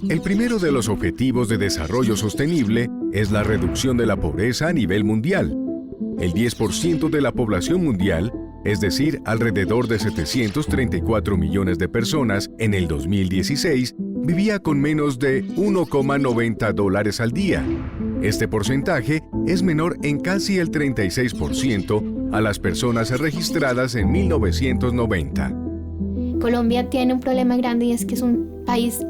El primero de los objetivos de desarrollo sostenible es la reducción de la pobreza a nivel mundial. El 10% de la población mundial, es decir, alrededor de 734 millones de personas en el 2016, vivía con menos de $1,90 al día. Este porcentaje es menor en casi el 36% a las personas registradas en 1990. Colombia tiene un problema grande y es que es un país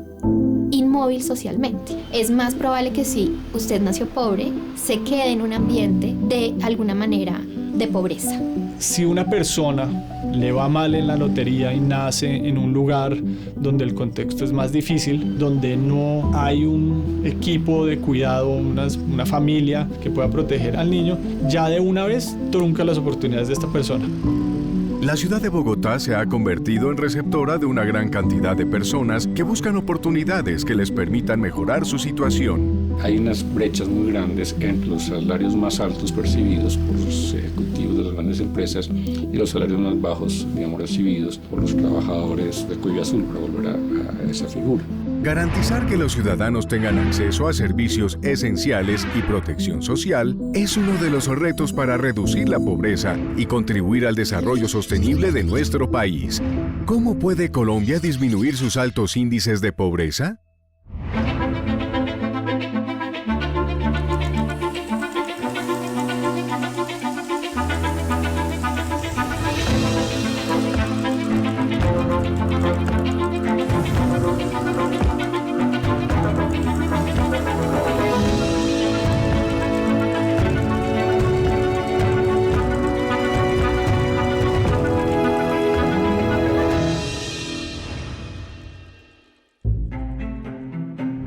inmóvil socialmente. Es más probable que si usted nació pobre, se quede en un ambiente de alguna manera de pobreza. Si una persona le va mal en la lotería y nace en un lugar donde el contexto es más difícil, donde no hay un equipo de cuidado, una familia que pueda proteger al niño, ya de una vez trunca las oportunidades de esta persona. La ciudad de Bogotá se ha convertido en receptora de una gran cantidad de personas que buscan oportunidades que les permitan mejorar su situación. Hay unas brechas muy grandes entre los salarios más altos percibidos por los ejecutivos de las grandes empresas y los salarios más bajos, digamos, recibidos por los trabajadores de cuello azul, para volver a esa figura. Garantizar que los ciudadanos tengan acceso a servicios esenciales y protección social es uno de los retos para reducir la pobreza y contribuir al desarrollo sostenible de nuestro país. ¿Cómo puede Colombia disminuir sus altos índices de pobreza?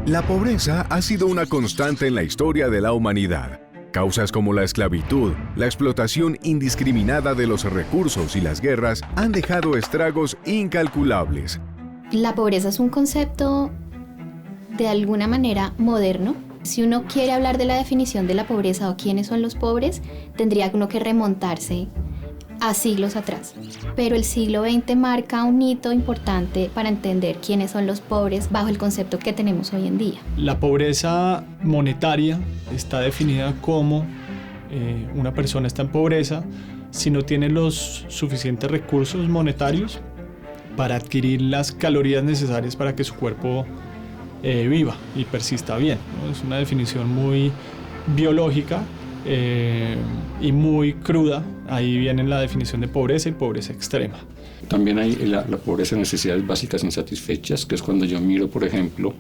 La pobreza ha sido una constante en la historia de la humanidad. Causas como la esclavitud, la explotación indiscriminada de los recursos y las guerras han dejado estragos incalculables. La pobreza es un concepto de alguna manera moderno. Si uno quiere hablar de la definición de la pobreza o quiénes son los pobres, tendría uno que remontarse a siglos atrás. Pero el siglo XX marca un hito importante para entender quiénes son los pobres bajo el concepto que tenemos hoy en día. La pobreza monetaria está definida como una persona está en pobreza si no tiene los suficientes recursos monetarios para adquirir las calorías necesarias para que su cuerpo viva y persista bien, ¿no? Es una definición muy biológica y muy cruda. Ahí viene la definición de pobreza y pobreza extrema. También hay la pobreza de necesidades básicas insatisfechas, que es cuando yo miro, por ejemplo,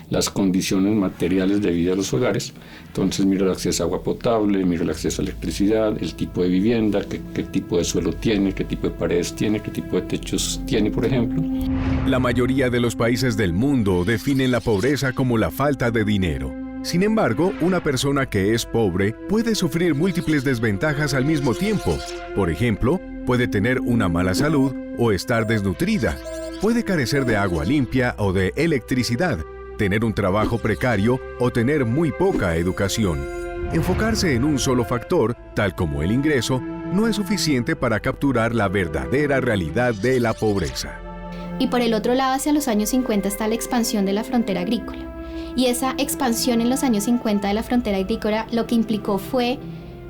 las condiciones materiales de vida de los hogares. Entonces miro el acceso a agua potable, miro el acceso a electricidad, el tipo de vivienda, qué tipo de suelo tiene, qué tipo de paredes tiene, qué tipo de techos tiene, por ejemplo. La mayoría de los países del mundo definen la pobreza como la falta de dinero. Sin embargo, una persona que es pobre puede sufrir múltiples desventajas al mismo tiempo. Por ejemplo, puede tener una mala salud o estar desnutrida. Puede carecer de agua limpia o de electricidad, tener un trabajo precario o tener muy poca educación. Enfocarse en un solo factor, tal como el ingreso, no es suficiente para capturar la verdadera realidad de la pobreza. Y por el otro lado, hacia los años 50 está la expansión de la frontera agrícola. Y esa expansión en los años 50 de la frontera agrícola lo que implicó fue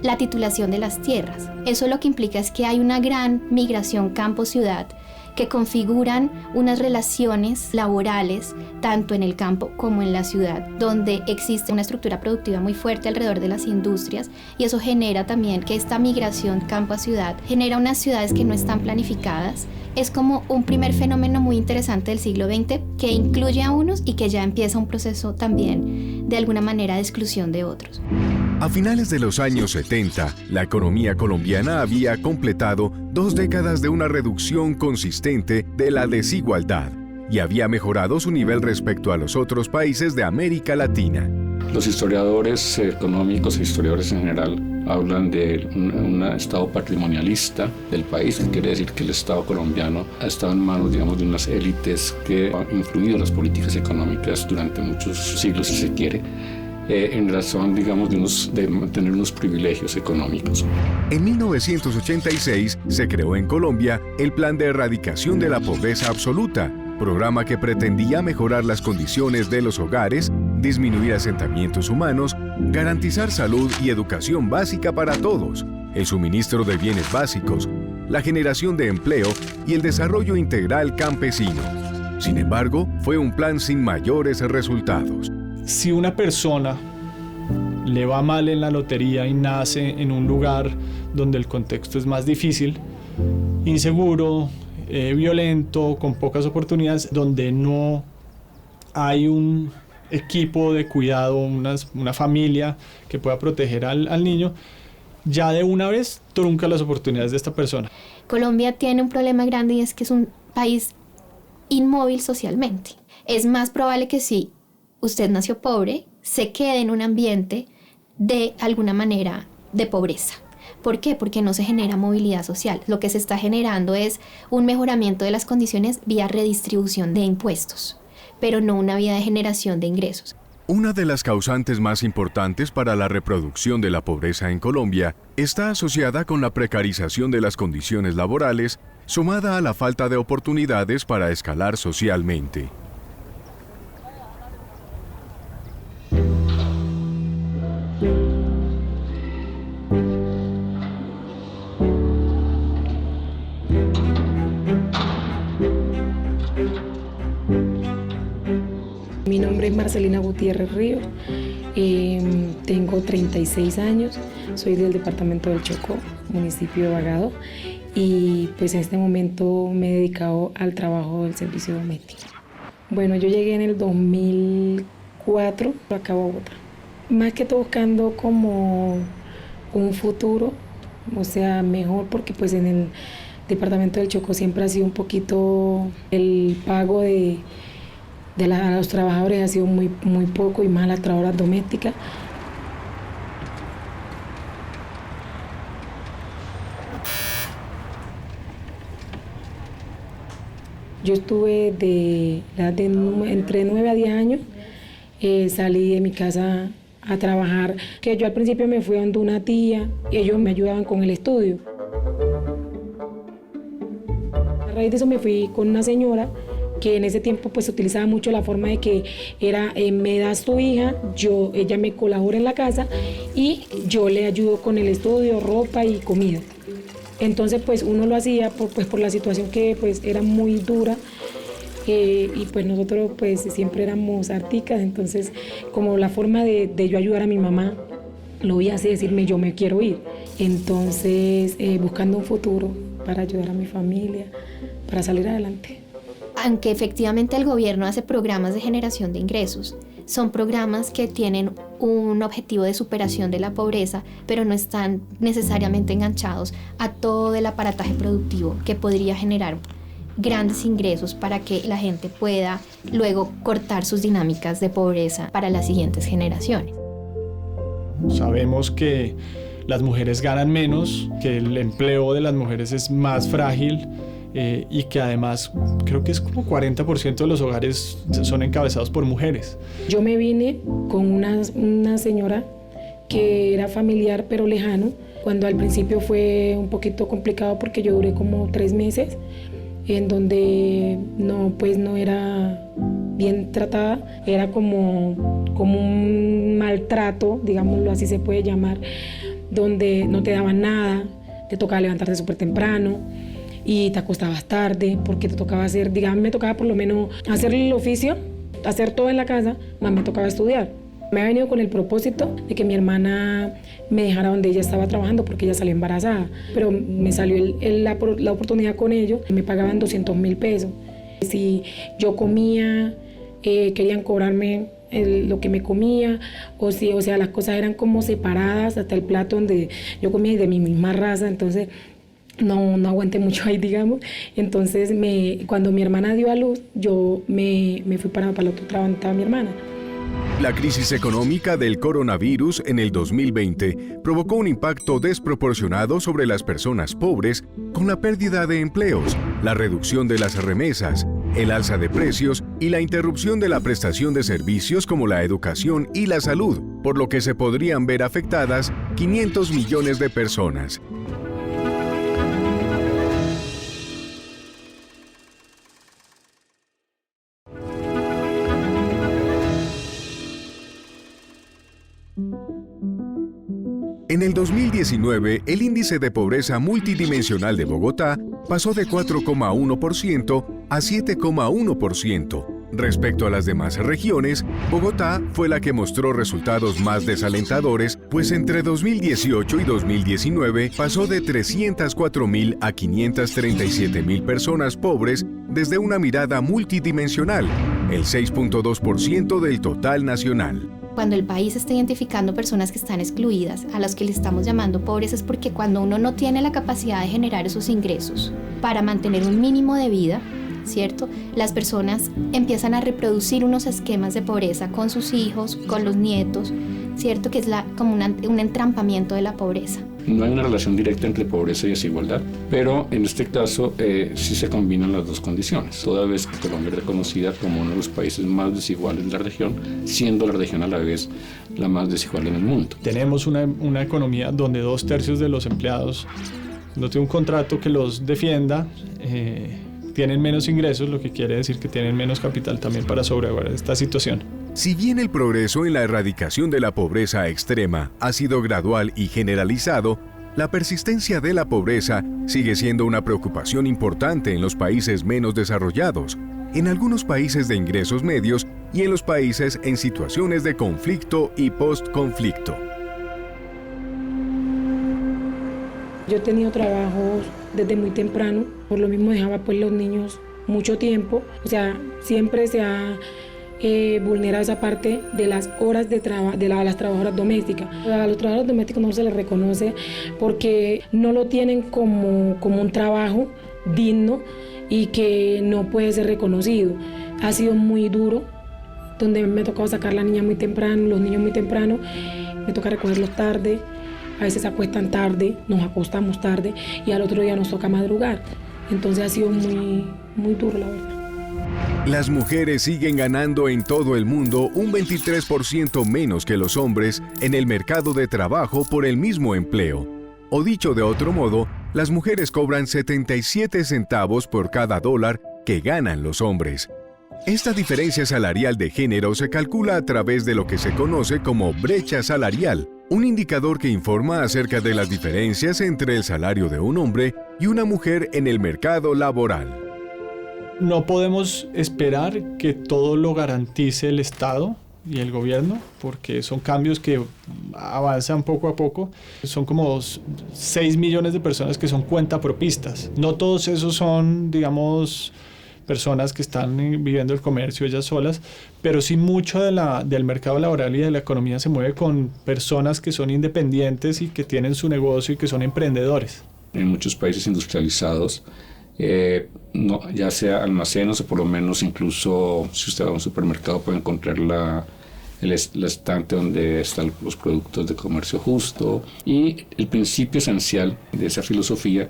la titulación de las tierras. Eso lo que implica es que hay una gran migración campo-ciudad que configuran unas relaciones laborales tanto en el campo como en la ciudad, donde existe una estructura productiva muy fuerte alrededor de las industrias, y eso genera también que esta migración campo a ciudad genera unas ciudades que no están planificadas. Es como un primer fenómeno muy interesante del siglo XX que incluye a unos y que ya empieza un proceso también de alguna manera de exclusión de otros. A finales de los años 70, la economía colombiana había completado 2 décadas de una reducción consistente de la desigualdad y había mejorado su nivel respecto a los otros países de América Latina. Los historiadores económicos e historiadores en general hablan de un estado patrimonialista del país, que quiere decir que el Estado colombiano ha estado en manos, digamos, de unas élites que han influido en las políticas económicas durante muchos siglos, si se quiere, en razón, digamos, de mantener unos privilegios económicos. En 1986 se creó en Colombia el Plan de Erradicación de la Pobreza Absoluta, programa que pretendía mejorar las condiciones de los hogares, disminuir asentamientos humanos, garantizar salud y educación básica para todos, el suministro de bienes básicos, la generación de empleo y el desarrollo integral campesino. Sin embargo, fue un plan sin mayores resultados. Si una persona le va mal en la lotería y nace en un lugar donde el contexto es más difícil, inseguro, violento, con pocas oportunidades, donde no hay un equipo de cuidado, una familia que pueda proteger al niño, ya de una vez trunca las oportunidades de esta persona. Colombia tiene un problema grande y es que es un país inmóvil socialmente. Es más probable que si usted nació pobre, se quede en un ambiente de alguna manera de pobreza. ¿Por qué? Porque no se genera movilidad social. Lo que se está generando es un mejoramiento de las condiciones vía redistribución de impuestos, pero no una vía de generación de ingresos. Una de las causantes más importantes para la reproducción de la pobreza en Colombia está asociada con la precarización de las condiciones laborales, sumada a la falta de oportunidades para escalar socialmente. Mi nombre es Marcelina Gutiérrez Ríos, tengo 36 años, soy del departamento del Chocó, municipio de Bagado, y pues en este momento me he dedicado al trabajo del servicio doméstico. Bueno, yo llegué en el 2004 acá a Bogotá, más que todo buscando como un futuro, o sea, mejor, porque pues en el departamento del Chocó siempre ha sido un poquito el pago a los trabajadores ha sido muy poco, y más a las trabajadoras domésticas. Yo estuve de edad de entre 9 a 10 años, salí de mi casa a trabajar, que yo al principio me fui donde una tía, y ellos me ayudaban con el estudio. A raíz de eso me fui con una señora que en ese tiempo pues se utilizaba mucho la forma de que era, me das tu hija, ella me colabora en la casa y yo le ayudo con el estudio, ropa y comida. Entonces pues uno lo hacía por la situación que pues era muy dura, y pues nosotros pues siempre éramos articas, entonces como la forma de yo ayudar a mi mamá, lo voy a hacer, decirme yo me quiero ir. Entonces buscando un futuro para ayudar a mi familia, para salir adelante. Aunque efectivamente el gobierno hace programas de generación de ingresos, son programas que tienen un objetivo de superación de la pobreza, pero no están necesariamente enganchados a todo el aparataje productivo que podría generar grandes ingresos para que la gente pueda luego cortar sus dinámicas de pobreza para las siguientes generaciones. Sabemos que las mujeres ganan menos, que el empleo de las mujeres es más frágil, y que además creo que es como 40% de los hogares son encabezados por mujeres. Yo me vine con una señora que era familiar pero lejano, cuando al principio fue un poquito complicado porque yo duré como 3 meses en donde no era bien tratada, era como un maltrato, digámoslo así se puede llamar, donde no te daban nada, te tocaba levantarte súper temprano y te acostabas tarde porque te tocaba hacer, digamos, me tocaba por lo menos hacer el oficio, hacer todo en la casa, más me tocaba estudiar. Me ha venido con el propósito de que mi hermana me dejara donde ella estaba trabajando porque ella salió embarazada, pero me salió la oportunidad con ellos, me pagaban 200.000 pesos. Si yo comía, querían cobrarme lo que me comía, o sea, las cosas eran como separadas, hasta el plato donde yo comía y de mi misma raza, entonces no aguanté mucho ahí, digamos. Entonces cuando mi hermana dio a luz, yo me fui para el otro trabajo donde estaba mi hermana. La crisis económica del coronavirus en el 2020 provocó un impacto desproporcionado sobre las personas pobres, con la pérdida de empleos, la reducción de las remesas, el alza de precios y la interrupción de la prestación de servicios como la educación y la salud, por lo que se podrían ver afectadas 500 millones de personas. En el 2019, el índice de pobreza multidimensional de Bogotá pasó de 4,1% a 7,1%. Respecto a las demás regiones, Bogotá fue la que mostró resultados más desalentadores, pues entre 2018 y 2019 pasó de 304.000 a 537.000 personas pobres desde una mirada multidimensional, el 6,2% del total nacional. Cuando el país está identificando personas que están excluidas, a las que le estamos llamando pobres, es porque cuando uno no tiene la capacidad de generar esos ingresos para mantener un mínimo de vida, ¿cierto? Las personas empiezan a reproducir unos esquemas de pobreza con sus hijos, con los nietos, ¿cierto? Que es como un entrampamiento de la pobreza. No hay una relación directa entre pobreza y desigualdad, pero en este caso sí se combinan las dos condiciones, toda vez que Colombia es reconocida como uno de los países más desiguales de la región, siendo la región a la vez la más desigual en el mundo. Tenemos una economía donde 2/3 de los empleados no tienen un contrato que los defienda, tienen menos ingresos, lo que quiere decir que tienen menos capital también para sobrellevar esta situación. Si bien el progreso en la erradicación de la pobreza extrema ha sido gradual y generalizado, la persistencia de la pobreza sigue siendo una preocupación importante en los países menos desarrollados, en algunos países de ingresos medios y en los países en situaciones de conflicto y post-conflicto. Yo he tenido trabajos desde muy temprano, por lo mismo dejaba pues los niños mucho tiempo, o sea, siempre se ha vulnerado esa parte de las horas de las trabajadoras domésticas. A los trabajadores domésticos no se les reconoce porque no lo tienen como un trabajo digno y que no puede ser reconocido. Ha sido muy duro, donde me ha tocado sacar a la niña muy temprano, los niños muy temprano, me toca recogerlos tarde, a veces se acuestan tarde, nos acostamos tarde y al otro día nos toca madrugar. Entonces ha sido muy, muy duro, la verdad. Las mujeres siguen ganando en todo el mundo un 23% menos que los hombres en el mercado de trabajo por el mismo empleo. O dicho de otro modo, las mujeres cobran 77 centavos por cada dólar que ganan los hombres. Esta diferencia salarial de género se calcula a través de lo que se conoce como brecha salarial, un indicador que informa acerca de las diferencias entre el salario de un hombre y una mujer en el mercado laboral. No podemos esperar que todo lo garantice el Estado y el gobierno, porque son cambios que avanzan poco a poco. Son como 6 millones de personas que son cuentapropistas. No todos esos son, digamos, personas que están viviendo el comercio ellas solas, pero sí mucho del mercado laboral y de la economía se mueve con personas que son independientes y que tienen su negocio y que son emprendedores. En muchos países industrializados, ya sea almacenes o por lo menos incluso si usted va a un supermercado puede encontrar el estante donde están los productos de comercio justo, y el principio esencial de esa filosofía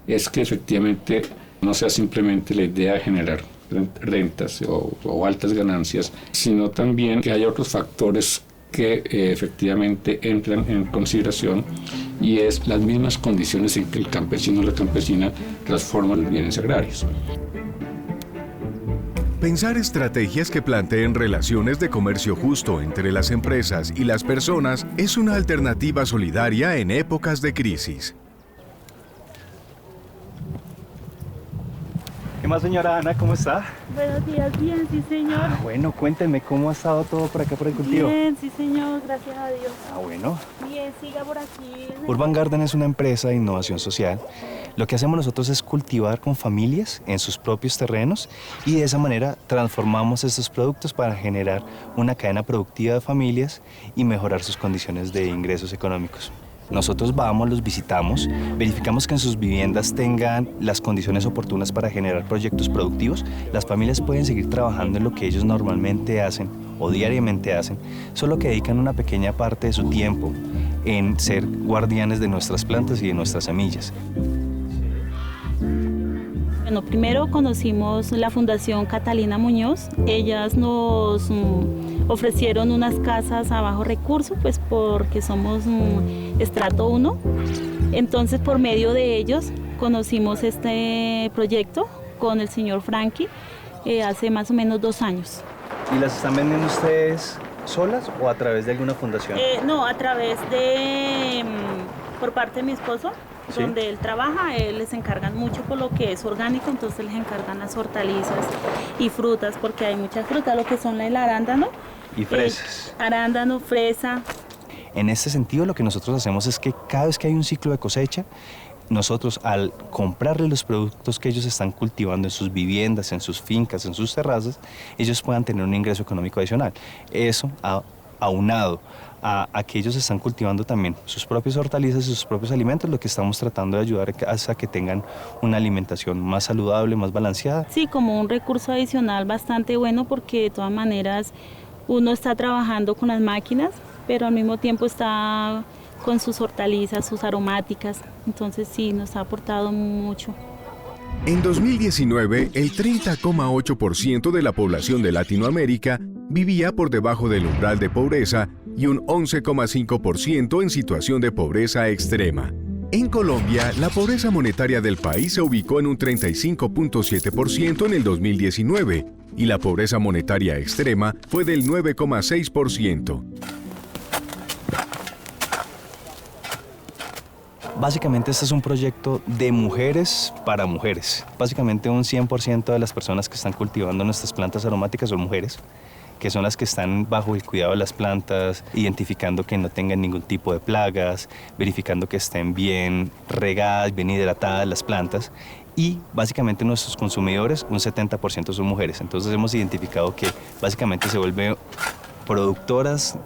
es que efectivamente no sea simplemente la idea de generar rentas o altas ganancias, sino también que haya otros factores que efectivamente entran en consideración, y es las mismas condiciones en que el campesino o la campesina transforman los bienes agrarios. Pensar estrategias que planteen relaciones de comercio justo entre las empresas y las personas es una alternativa solidaria en épocas de crisis. ¿Qué más, señora Ana? ¿Cómo está? Buenos días, bien, sí, señor. Bueno, cuénteme, ¿cómo ha estado todo por acá por el cultivo? Bien, sí, señor, gracias a Dios. Bueno. Bien, siga por aquí. Urban Garden es una empresa de innovación social. Lo que hacemos nosotros es cultivar con familias en sus propios terrenos y de esa manera transformamos estos productos para generar una cadena productiva de familias y mejorar sus condiciones de ingresos económicos. Nosotros vamos, los visitamos, verificamos que en sus viviendas tengan las condiciones oportunas para generar proyectos productivos. Las familias pueden seguir trabajando en lo que ellos normalmente hacen o diariamente hacen, solo que dedican una pequeña parte de su tiempo en ser guardianes de nuestras plantas y de nuestras semillas. Bueno, primero conocimos la Fundación Catalina Muñoz. Ellas nos ofrecieron unas casas a bajo recurso, pues porque somos estrato 1. Entonces, por medio de ellos conocimos este proyecto con el señor Frankie hace más o menos 2 años. ¿Y las están vendiendo ustedes solas o a través de alguna fundación? No, a través de, por parte de mi esposo, ¿Sí? donde él trabaja, les encargan mucho por lo que es orgánico, entonces les encargan las hortalizas y frutas, porque hay muchas frutas, lo que son el arándano. Y fresas. Arándano, fresa. En este sentido, lo que nosotros hacemos es que cada vez que hay un ciclo de cosecha, nosotros al comprarle los productos que ellos están cultivando en sus viviendas, en sus fincas, en sus terrazas, ellos puedan tener un ingreso económico adicional. Eso aunado a que ellos están cultivando también sus propias hortalizas y sus propios alimentos, lo que estamos tratando de ayudar a que tengan una alimentación más saludable, más balanceada. Sí, como un recurso adicional bastante bueno, porque de todas maneras uno está trabajando con las máquinas, pero al mismo tiempo está con sus hortalizas, sus aromáticas, entonces sí, nos ha aportado mucho. En 2019, el 30,8% de la población de Latinoamérica vivía por debajo del umbral de pobreza y un 11,5% en situación de pobreza extrema. En Colombia, la pobreza monetaria del país se ubicó en un 35,7% en el 2019 y la pobreza monetaria extrema fue del 9,6%. Básicamente este es un proyecto de mujeres para mujeres. Básicamente un 100% de las personas que están cultivando nuestras plantas aromáticas son mujeres, que son las que están bajo el cuidado de las plantas, identificando que no tengan ningún tipo de plagas, verificando que estén bien regadas, bien hidratadas las plantas. Y básicamente nuestros consumidores, un 70% son mujeres. Entonces hemos identificado que básicamente se vuelven productoras,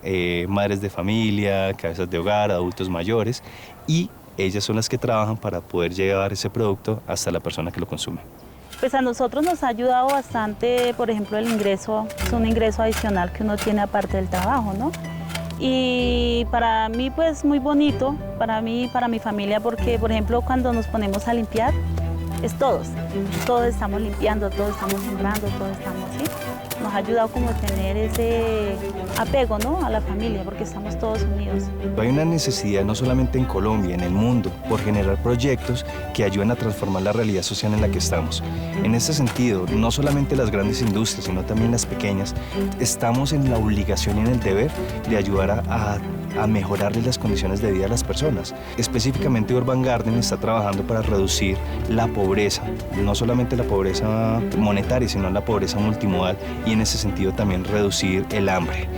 madres de familia, cabezas de hogar, adultos mayores, y ellas son las que trabajan para poder llevar ese producto hasta la persona que lo consume. Pues a nosotros nos ha ayudado bastante, por ejemplo, el ingreso, es un ingreso adicional que uno tiene aparte del trabajo, ¿no? Y para mí, pues muy bonito, para mí y para mi familia, porque, por ejemplo, cuando nos ponemos a limpiar, es todos estamos limpiando, todos estamos sembrando, todos estamos, ¿sí? Nos ha ayudado como a tener ese apego, ¿no?, a la familia, porque estamos todos unidos. Hay una necesidad no solamente en Colombia, en el mundo, por generar proyectos que ayuden a transformar la realidad social en la que estamos. En este sentido, no solamente las grandes industrias, sino también las pequeñas, estamos en la obligación y en el deber de ayudar a mejorarle las condiciones de vida a las personas. Específicamente Urban Garden está trabajando para reducir la pobreza, no solamente la pobreza monetaria, sino la pobreza multimodal, y en ese sentido también reducir el hambre.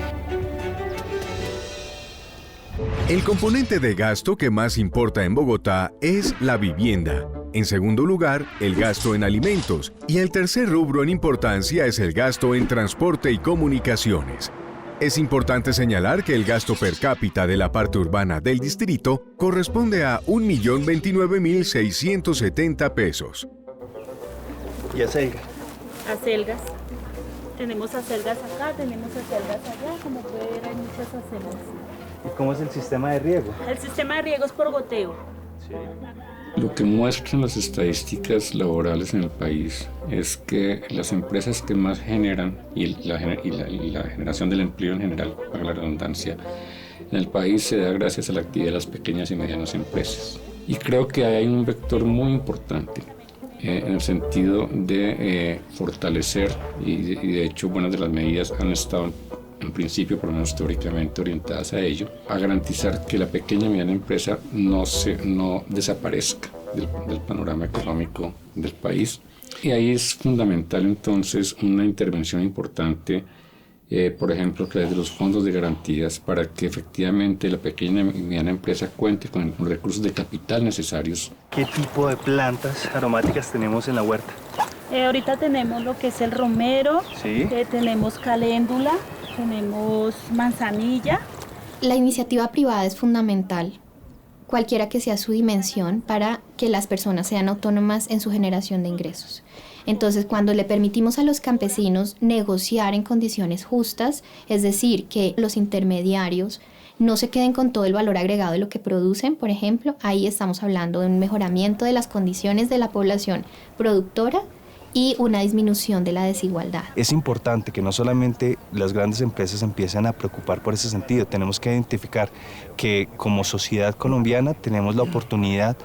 El componente de gasto que más importa en Bogotá es la vivienda. En segundo lugar, el gasto en alimentos. Y el tercer rubro en importancia es el gasto en transporte y comunicaciones. Es importante señalar que el gasto per cápita de la parte urbana del distrito corresponde a 1.029.670 pesos. ¿Y acelga? Acelgas. Tenemos acelgas acá, tenemos acelgas allá, como puede ver hay muchas acelgas. ¿Y cómo es el sistema de riego? El sistema de riego es por goteo. Sí. Lo que muestran las estadísticas laborales en el país es que las empresas que más generan, y la generación del empleo en general, para la redundancia, en el país se da gracias a la actividad de las pequeñas y medianas empresas. Y creo que hay un vector muy importante en el sentido de fortalecer, y de hecho buenas de las medidas han estado en principio, por lo menos teóricamente, orientadas a ello, a garantizar que la pequeña y mediana empresa no desaparezca del panorama económico del país. Y ahí es fundamental entonces una intervención importante, por ejemplo, a través de los fondos de garantías, para que efectivamente la pequeña y mediana empresa cuente con los recursos de capital necesarios. ¿Qué tipo de plantas aromáticas tenemos en la huerta? Ahorita tenemos lo que es el romero, Sí. Tenemos caléndula, tenemos manzanilla. La iniciativa privada es fundamental, cualquiera que sea su dimensión, para que las personas sean autónomas en su generación de ingresos. Entonces, cuando le permitimos a los campesinos negociar en condiciones justas, es decir, que los intermediarios no se queden con todo el valor agregado de lo que producen, por ejemplo, ahí estamos hablando de un mejoramiento de las condiciones de la población productora y una disminución de la desigualdad. Es importante que no solamente las grandes empresas empiecen a preocupar por ese sentido, tenemos que identificar que como sociedad colombiana tenemos la oportunidad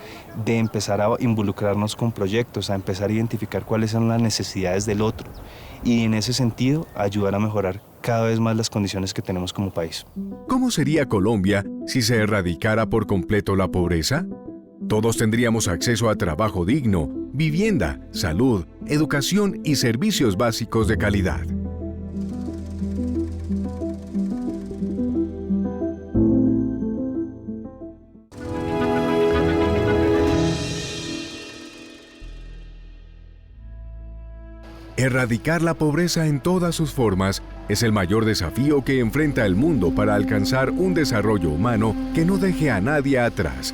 de empezar a involucrarnos con proyectos, a empezar a identificar cuáles son las necesidades del otro y en ese sentido ayudar a mejorar cada vez más las condiciones que tenemos como país. ¿Cómo sería Colombia si se erradicara por completo la pobreza? Todos tendríamos acceso a trabajo digno, vivienda, salud, educación y servicios básicos de calidad. Erradicar la pobreza en todas sus formas es el mayor desafío que enfrenta el mundo para alcanzar un desarrollo humano que no deje a nadie atrás.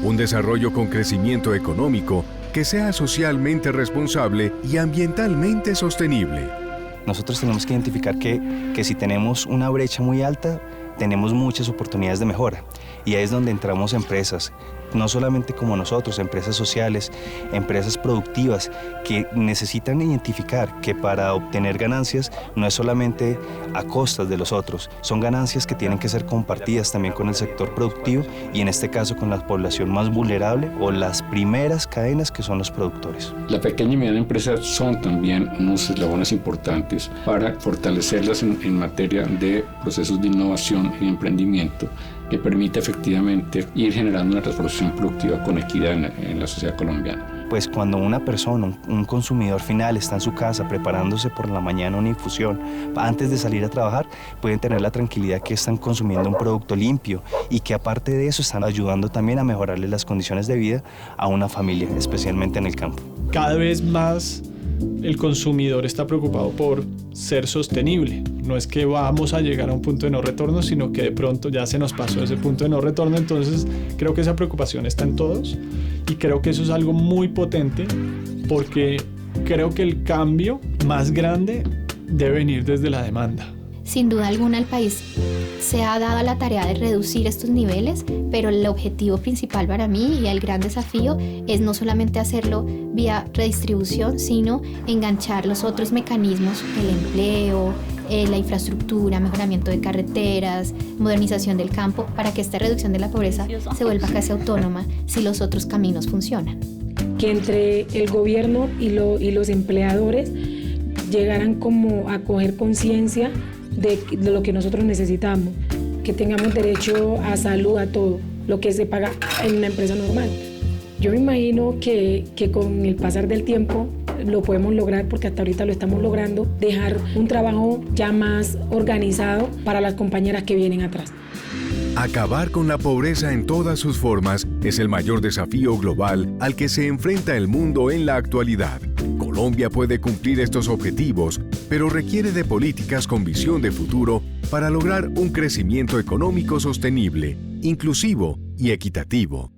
Un desarrollo con crecimiento económico que sea socialmente responsable y ambientalmente sostenible. Nosotros tenemos que identificar que si tenemos una brecha muy alta, tenemos muchas oportunidades de mejora. Y ahí es donde entramos empresas, no solamente como nosotros, empresas sociales, empresas productivas que necesitan identificar que para obtener ganancias no es solamente a costas de los otros, son ganancias que tienen que ser compartidas también con el sector productivo y en este caso con la población más vulnerable o las primeras cadenas que son los productores. La pequeña y mediana empresa son también unos eslabones importantes para fortalecerlas en materia de procesos de innovación y emprendimiento que permite efectivamente ir generando una transformación productiva con equidad en la sociedad colombiana. Pues cuando una persona, un consumidor final está en su casa preparándose por la mañana una infusión, antes de salir a trabajar, pueden tener la tranquilidad que están consumiendo un producto limpio y que aparte de eso están ayudando también a mejorarle las condiciones de vida a una familia, especialmente en el campo. Cada vez más el consumidor está preocupado por ser sostenible. No es que vamos a llegar a un punto de no retorno, sino que de pronto ya se nos pasó ese punto de no retorno. Entonces creo que esa preocupación está en todos y creo que eso es algo muy potente porque creo que el cambio más grande debe venir desde la demanda. Sin duda alguna el país se ha dado la tarea de reducir estos niveles, pero el objetivo principal para mí y el gran desafío es no solamente hacerlo vía redistribución, sino enganchar los otros mecanismos, el empleo, la infraestructura, mejoramiento de carreteras, modernización del campo, para que esta reducción de la pobreza se vuelva casi autónoma si los otros caminos funcionan. Que entre el gobierno y los empleadores llegaran como a coger conciencia de lo que nosotros necesitamos, que tengamos derecho a salud, a todo lo que se paga en una empresa normal. Yo me imagino que con el pasar del tiempo lo podemos lograr, porque hasta ahorita lo estamos logrando, dejar un trabajo ya más organizado para las compañeras que vienen atrás. Acabar con la pobreza en todas sus formas es el mayor desafío global al que se enfrenta el mundo en la actualidad. Colombia puede cumplir estos objetivos, pero requiere de políticas con visión de futuro para lograr un crecimiento económico sostenible, inclusivo y equitativo.